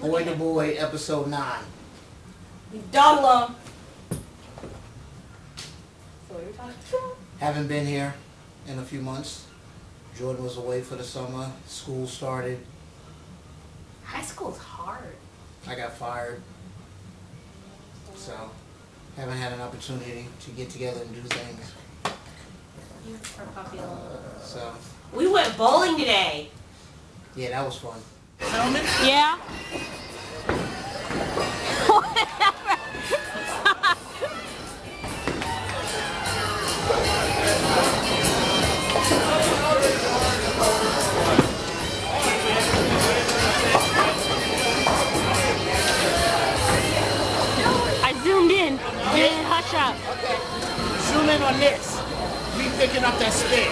Boy to Boy, episode 9. Dog So you're talking Haven't been here in a few months. Jordan was away for the summer. School started. high school's hard. I got fired. So, haven't had an opportunity to get together and do things. You are puppy love. So, We went bowling today. yeah, that was fun. Yeah. I zoomed in. Hush up. Okay. Zoom in on this. Me picking up that spin.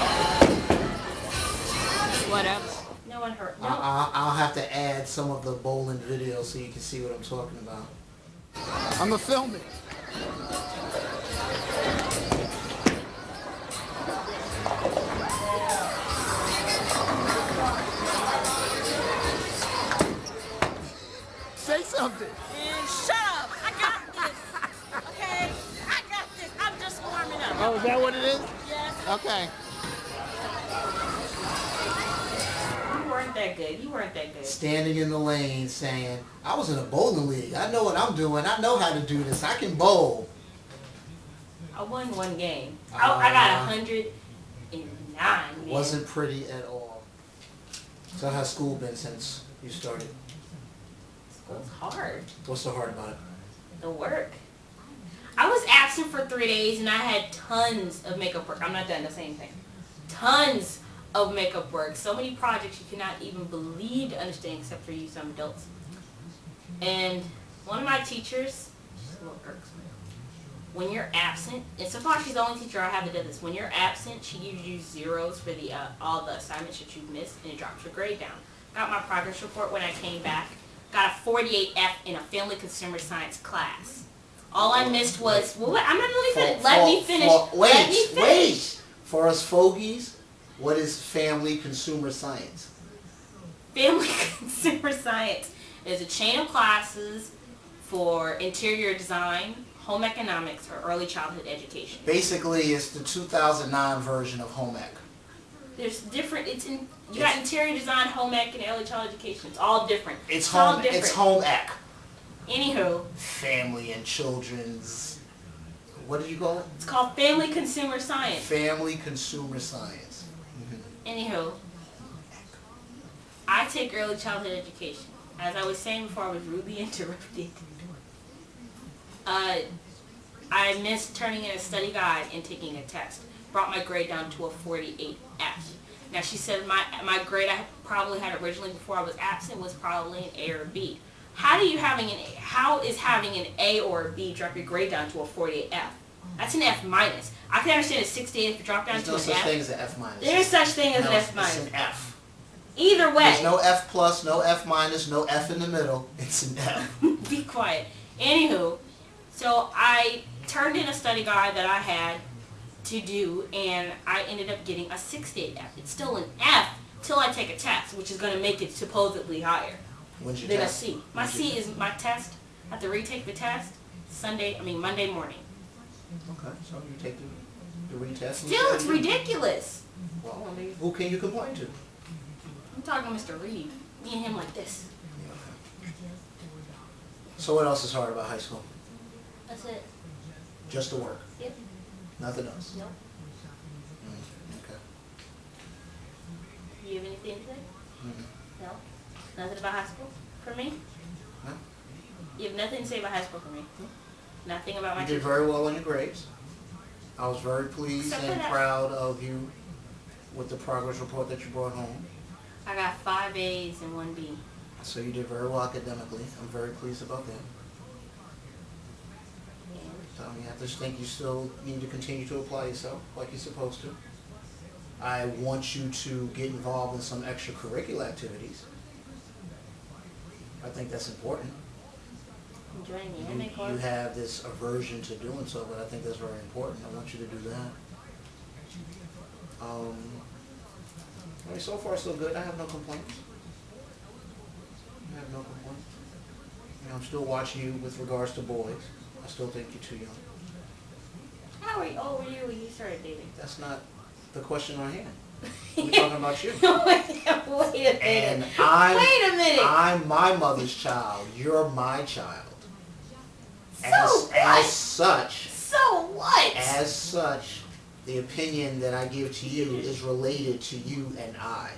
Whatever. No one hurt. No. I'll have to add some of the bowling videos so you can see what I'm talking about. I'm gonna film it. Say something. Shut up. I got this. Okay? I got this. I'm just warming up. Oh, is that what it is? Yes. Okay. You weren't that good. You weren't that good. Standing in the lane saying, I was in a bowling league. I know what I'm doing. I know how to do this. I can bowl. I won one game. I got 109. Man. Wasn't pretty at all. So how's school been since you started? School's hard. What's so hard about it? The work. I was absent for 3 days and I had tons of makeup work. I'm not done the same thing. Tons of makeup work. So many projects you cannot even believe to understand except for you, some adults. And one of my teachers, she's a little irksome. When you're absent, and so far she's the only teacher I have that does this. When you're absent, she gives you zeros for the all the assignments that you've missed, and it drops your grade down. Got my progress report when I came back. Got a 48F in a family consumer science class. All I missed was, well, I'm not really finished. Let me finish. Let me finish. Wait. For us fogies, what is family consumer science? Family consumer science is a chain of classes for interior design, home economics, or early childhood education. Basically, it's the 2009 version of home ec. There's different. You got interior design, home ec, and early child education. It's all different. It's all home. different. It's home ec. Anywho, Family and children's. What did you call it? it's called family consumer science. Family consumer science. Anywho, I take early childhood education. As I was saying before, I was rudely interrupted. I missed turning in a study guide and taking a test. Brought my grade down to a 48F. Now she said my grade I probably had originally before I was absent was probably an A or a B. How is having an A or a B drop your grade down to a 48F? That's an F minus. I can understand a 68 if you drop down There's to no an such F. thing as an F minus. There is such thing as No, an F minus. It's an F. Either way. There's no F plus, no F minus, no F in the middle. It's an F. Be quiet. Anywho, so I turned in a study guide that I had to do, and I ended up getting a 68F. It's still an F till I take a test, which is going to make it supposedly higher When's your than a test? C. My C is my test. I have to retake the test Monday morning. Okay, so you take the retest. and Still, you it's say- ridiculous. Well, who can you complain to? I'm talking to Mr. Reed. Me and him like this. So what else is hard about high school? That's it. Just the work. Yep. Nothing else. Nope. Okay. You have anything to say? Mhm. No? Nothing about high school for me? No? You have nothing to say about high school for me? Nothing about my You did teacher? very well on your grades. I was very pleased Except for and that. proud of you with the progress report that you brought home. I got 5 A's and 1 B. So you did very well academically. I'm very pleased about that. So I just think you still need to continue to apply yourself like you're supposed to. I want you to get involved in some extracurricular activities. I think that's important. I'm joining the You anime club. have this aversion to doing so, but I think that's very important. I want you to do that. I mean, so far so good. I have no complaints. I have no complaint. You know, I'm still watching you with regards to boys. I still think you're too young. How old were you when you started dating? That's not the question on hand. We're talking about you. Wait a minute. And Wait a minute. I'm my mother's child. You're my child. So As what? such, So what? as such, the opinion that I give to you is related to you and I.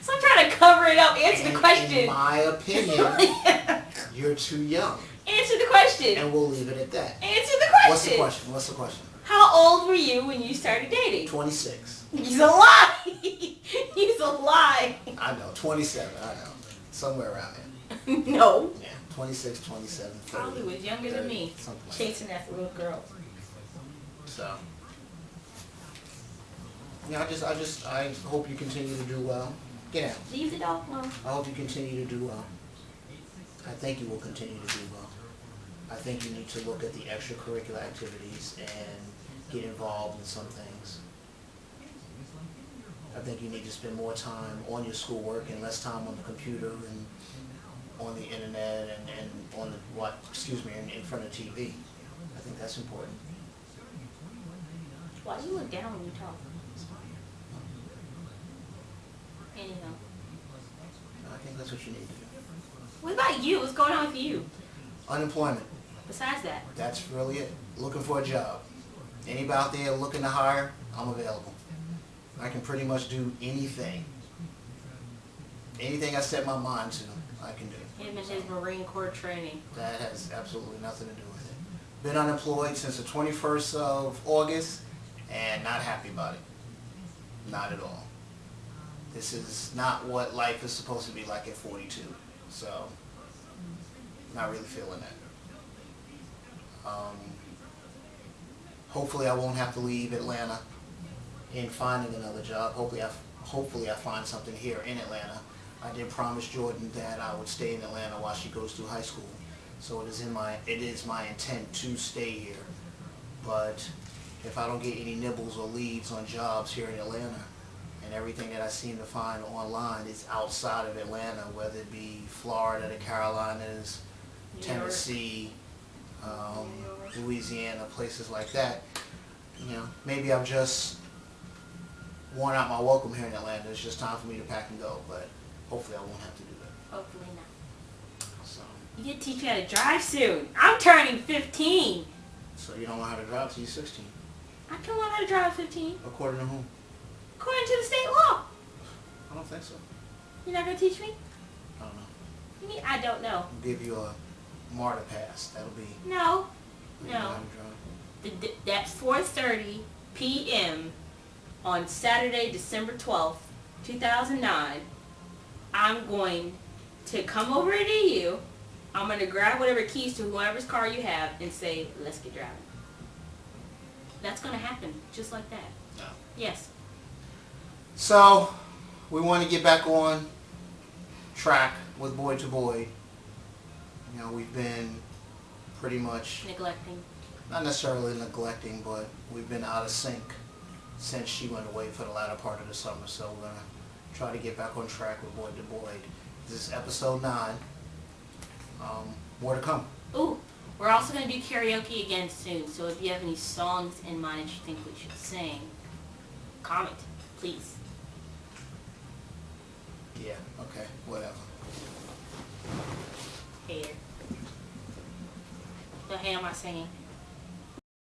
So I'm trying to cover it up. Answer And the question. in my opinion, you're too young. Answer the question. And we'll leave it at that. Answer the question. What's the question? What's the question? How old were you when you started dating? 26. He's a lie. He's a lie. I know. 27. I know. Somewhere around there. No. Yeah. 26, 27, 30. Probably was younger than 30, me. something like Chasing after little girls. that. So. Yeah, I hope you continue to do well. Get out. Leave the dog alone. I hope you continue to do well. I think you will continue to do well. I think you need to look at the extracurricular activities and get involved in some things. I think you need to spend more time on your schoolwork and less time on the computer and on the internet and on the in front of TV. I think that's important. Why do you look down when you talk? Anyhow. I think that's what you need to do. What about you? What's going on with you? Unemployment. Besides that. That's really it. Looking for a job. Anybody out there looking to hire, I'm available. I can pretty much do anything. Anything I set my mind to, I can do. Him and his Marine Corps training. That has absolutely nothing to do with it. Been unemployed since the 21st of August and not happy about it. Not at all. This is not what life is supposed to be like at 42. So, not really feeling that. Hopefully I won't have to leave Atlanta in finding another job. Hopefully I find something here in Atlanta. I did promise Jordan that I would stay in Atlanta while she goes through high school. So it is my intent to stay here. But if I don't get any nibbles or leads on jobs here in Atlanta, and everything that I seem to find online is outside of Atlanta, whether it be Florida, the Carolinas, Tennessee, Louisiana, places like that, you know, maybe I've just worn out my welcome here in Atlanta. It's just time for me to pack and go, but hopefully I won't have to do that. Hopefully not. So, You get to teach you how to drive soon. I'm turning 15. so you don't know how to drive till you're 16? I can learn how to drive at 15. According to whom? According to the state law. I don't think so. You're not going to teach me? I don't know. You mean I don't know? I'll give you a MARTA pass. That'll be No. you know No. how to drive. That's 4:30 p.m. on Saturday, December 12th, 2009. I'm going to come over to you. I'm going to grab whatever keys to whoever's car you have and say, let's get driving. That's going to happen just like that. No. Yes. So, we want to get back on track with Boy to Boy. You know, we've been pretty much, Neglecting. not necessarily neglecting, but we've been out of sync since she went away for the latter part of the summer. So we're going to try to get back on track with Boy to Boy. This is episode 9. More to come. Ooh, we're also going to do karaoke again soon. So if you have any songs in mind that you think we should sing, comment, please. Yeah, okay, whatever. Hater. So hey, I'm not singing.